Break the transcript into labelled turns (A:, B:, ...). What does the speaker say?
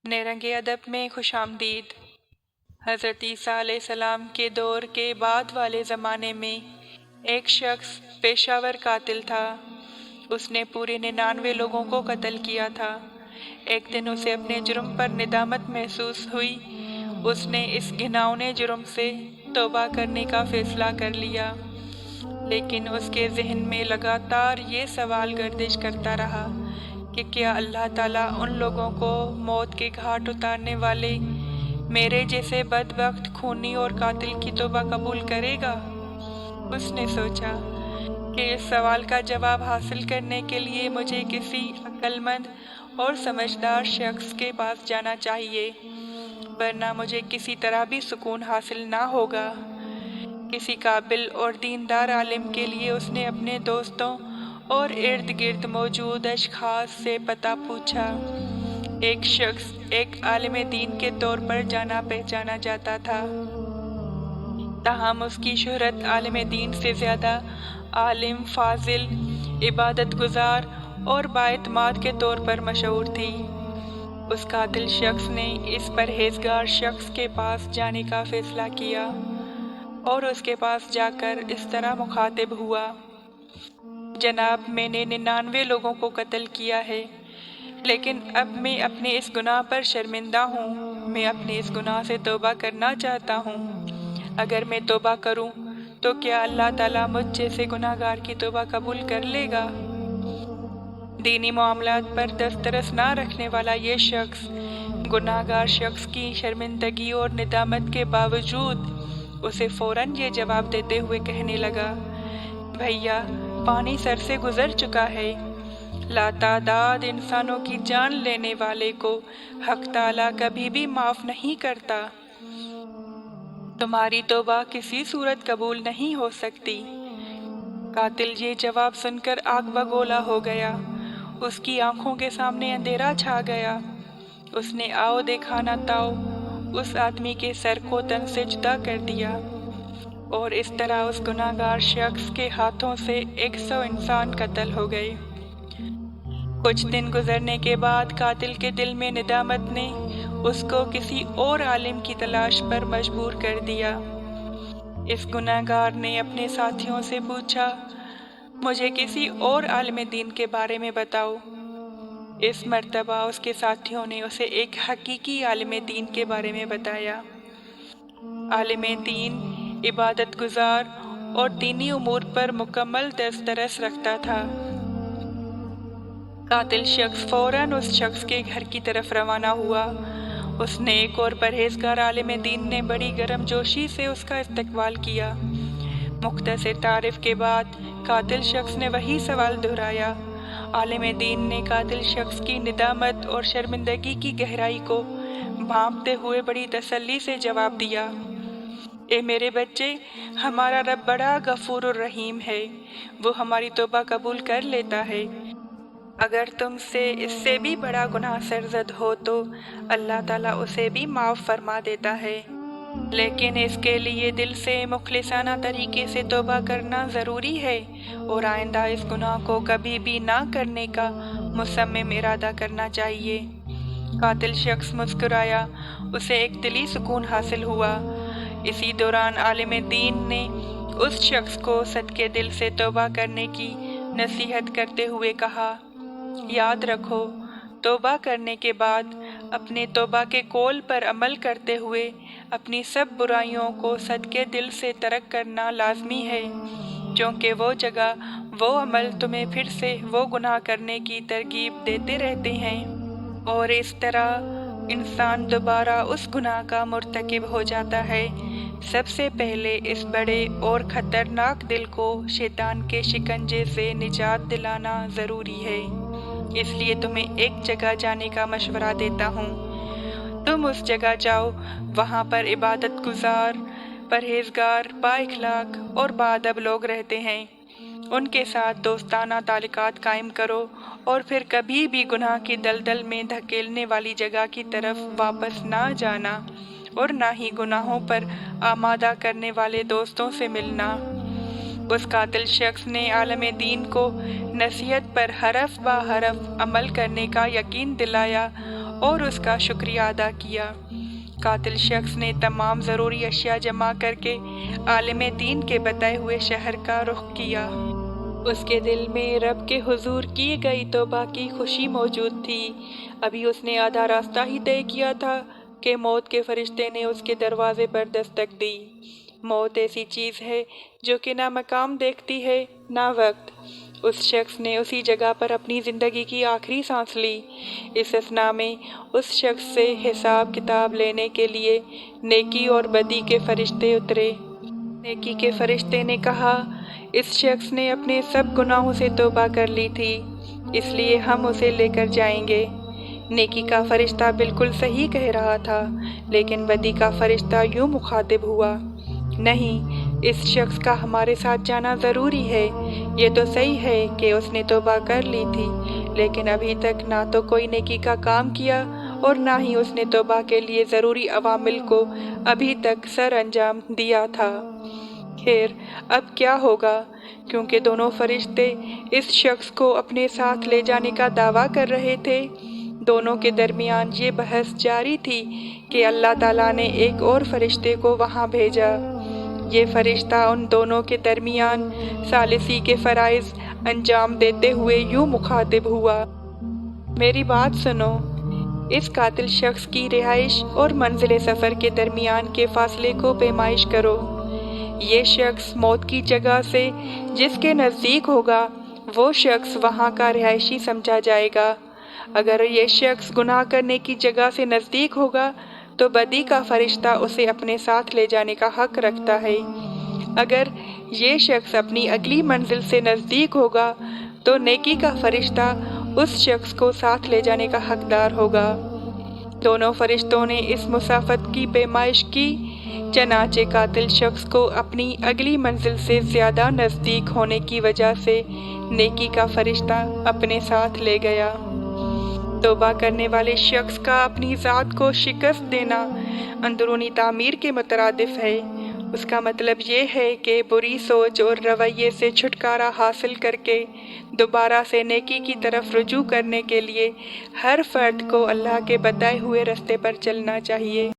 A: नेरंग अदब में खुश आमदीद। हज़रत ईसा अलैहिस्सलाम के दौर के बाद वाले ज़माने में एक शख्स पेशावर कातिल था। उसने पूरे 99 लोगों को कत्ल किया था। एक दिन उसे अपने जुर्म पर निदामत महसूस हुई। उसने इस घिनौने जुर्म से तौबा करने का फ़ैसला कर लिया, लेकिन उसके ज़हन में लगातार ये सवाल गर्दिश करता रहा कि क्या अल्लाह ताला उन लोगों को मौत के घाट उतारने वाले मेरे जैसे बदबख्त खूनी और कातिल की तौबा कबूल करेगा। उसने सोचा कि इस सवाल का जवाब हासिल करने के लिए मुझे किसी अक्लमंद और समझदार शख्स के पास जाना चाहिए, वरना मुझे किसी तरह भी सुकून हासिल ना होगा। किसी काबिल और दीनदार आलिम के लिए उसने अपने दोस्तों और इर्द गिर्द मौजूद अशखास से पता पूछा। एक शख्स एक आलिम दीन के तौर पर जाना पहचाना जाता था, ताहम उसकी शोहरत आलिम दीन से ज़्यादा आलिम, फाजिल, इबादत गुजार और बाएतमाद के तौर पर मशहूर थी। उस कातिल शख्स ने इस परहेजगार शख्स के पास जाने का फ़ैसला किया और उसके पास जाकर इस तरह मुखातिब हुआ, जनाब, मैंने 99 लोगों को कत्ल किया है, लेकिन अब मैं अपने इस गुनाह पर शर्मिंदा हूँ। मैं अपने इस गुनाह से तौबा करना चाहता हूँ। अगर मैं तौबा करूँ तो क्या अल्लाह ताला मुझ जैसे गुनाहगार की तौबा कबूल कर लेगा। दीनी मामलात पर दस्तरस ना रखने वाला ये शख्स गुनाहगार शख्स की शर्मिंदगी और निदामत के बावजूद उसे फ़ौरन ये जवाब देते हुए कहने लगा, भैया, पानी सर से गुजर चुका है। लातादाद इंसानों की जान लेने वाले को हक ताला कभी भी माफ़ नहीं करता। तुम्हारी तौबा किसी सूरत कबूल नहीं हो सकती। कातिल ये जवाब सुनकर आग बगोला हो गया। उसकी आंखों के सामने अंधेरा छा गया। उसने आओ देखा ना ताओ उस आदमी के सर को तन से जुदा कर दिया और इस तरह उस गुनाहगार शख्स के हाथों से 100 इंसान कत्ल हो गए। कुछ दिन गुजरने के बाद कातिल के दिल में निदामत ने उसको किसी और आलिम की तलाश पर मजबूर कर दिया। इस गुनाहगार ने अपने साथियों से पूछा, मुझे किसी और आलिम दीन के बारे में बताओ। इस मर्तबा उसके साथियों ने उसे एक हकीकी आलिम दीन के बारे में बताया। आलिम दीन इबादत गुजार और दीनी उमूर पर मुकम्मल दस्तरस रखता था। कातिल शख्स फौरन उस शख्स के घर की तरफ रवाना हुआ। उसने एक और परहेजगार आलिम दीन ने बड़ी गर्मजोशी से उसका इस्तकबाल किया। मुख्तसर तारीफ के बाद कातिल शख्स ने वही सवाल दोहराया। आलिम दीन ने कातिल शख्स की निदामत और शर्मिंदगी की गहराई को भांपते हुए बड़ी तसल्ली से जवाब दिया, ए मेरे बच्चे, हमारा रब बड़ा गफूर और रहीम है। वो हमारी तौबा कबूल कर लेता है। अगर तुमसे इससे भी बड़ा गुनाह सरजद हो तो अल्लाह ताला उसे भी माफ़ फरमा देता है, लेकिन इसके लिए दिल से मुखलिसाना तरीके से तौबा करना ज़रूरी है और आइंदा इस गुनाह को कभी भी ना करने का मुसम्मिम इरादा करना चाहिए। कातिल शख्स मुस्कुराया। उसे एक दिली सुकून हासिल हुआ। इसी दौरान आलिम दीन ने उस शख्स को सदके दिल से तौबा करने की नसीहत करते हुए कहा, याद रखो, तौबा करने के बाद अपने तौबा के कौल पर अमल करते हुए अपनी सब बुराइयों को सदके दिल से तर्क करना लाजमी है, क्योंकि वो जगह, वो अमल तुम्हें फिर से वो गुनाह करने की तरगीब देते रहते हैं और इस तरह इंसान दोबारा उस गुनाह का मुर्तकिब हो जाता है। सबसे पहले इस बड़े और ख़तरनाक दिल को शैतान के शिकंजे से निजात दिलाना ज़रूरी है। इसलिए तुम्हें एक जगह जाने का मशवरा देता हूँ। तुम उस जगह जाओ, वहाँ पर इबादत गुजार, परहेजगार, बाइखलाक और बाअदब लोग रहते हैं। उनके साथ दोस्ताना ताल्लुकात कायम करो और फिर कभी भी गुनाह की दलदल में धकेलने वाली जगह की तरफ वापस ना जाना और ना ही गुनाहों पर आमादा करने वाले दोस्तों से मिलना। उस कातिल शख्स ने आलम दीन को नसीहत पर हरफ बा हरफ अमल करने का यकीन दिलाया اور اس کا شکریہ ادا کیا۔ قاتل شخص نے تمام ضروری اشیاء جمع کر کے عالم دین کے بتائے ہوئے شہر کا رخ کیا۔ اس کے دل میں رب کے حضور کی گئی توبہ کی خوشی موجود تھی۔ ابھی اس نے آدھا راستہ ہی طے کیا تھا کہ موت کے فرشتے نے اس کے دروازے پر دستک دی۔ موت ایسی چیز ہے جو کہ نہ مقام دیکھتی ہے نہ وقت۔ اس شخص نے اسی جگہ پر اپنی زندگی کی آخری سانس لی۔ اس اثنا میں اس شخص سے حساب کتاب لینے کے لیے نیکی اور بدی کے فرشتے اترے۔ نیکی کے فرشتے نے کہا، اس شخص نے اپنے سب گناہوں سے توبہ کر لی تھی، اس لیے ہم اسے لے کر جائیں گے۔ نیکی کا فرشتہ بالکل صحیح کہہ رہا تھا، لیکن بدی کا فرشتہ یوں مخاطب ہوا، نہیں، اس شخص کا ہمارے ساتھ جانا ضروری ہے۔ یہ تو صحیح ہے کہ اس نے توبہ کر لی تھی، لیکن ابھی تک نہ تو کوئی نیکی کا کام کیا اور نہ ہی اس نے توبہ کے لیے ضروری عوامل کو ابھی تک سر انجام دیا تھا۔ خیر، اب کیا ہوگا؟ کیونکہ دونوں فرشتے اس شخص کو اپنے ساتھ لے جانے کا دعویٰ کر رہے تھے، دونوں کے درمیان یہ بحث جاری تھی کہ اللہ تعالیٰ نے ایک اور فرشتے کو وہاں بھیجا۔ یہ فرشتہ ان دونوں کے درمیان ثالثی کے فرائض انجام دیتے ہوئے یوں مخاطب ہوا، میری بات سنو، اس قاتل شخص کی رہائش اور منزل سفر کے درمیان کے فاصلے کو پیمائش کرو۔ یہ شخص موت کی جگہ سے جس کے نزدیک ہوگا وہ شخص وہاں کا رہائشی سمجھا جائے گا۔ اگر یہ شخص گناہ کرنے کی جگہ سے نزدیک ہوگا تو بدی کا فرشتہ اسے اپنے ساتھ لے جانے کا حق رکھتا ہے۔ اگر یہ شخص اپنی اگلی منزل سے نزدیک ہوگا تو نیکی کا فرشتہ اس شخص کو ساتھ لے جانے کا حقدار ہوگا۔ دونوں فرشتوں نے اس مسافت کی پیمائش کی، چنانچہ قاتل شخص کو اپنی اگلی منزل سے زیادہ نزدیک ہونے کی وجہ سے نیکی کا فرشتہ اپنے ساتھ لے گیا۔ توبہ کرنے والے شخص کا اپنی ذات کو شکست دینا اندرونی تعمیر کے مترادف ہے۔ اس کا مطلب یہ ہے کہ بری سوچ اور رویے سے چھٹکارا حاصل کر کے دوبارہ سے نیکی کی طرف رجوع کرنے کے لیے ہر فرد کو اللہ کے بتائے ہوئے راستے پر چلنا چاہیے۔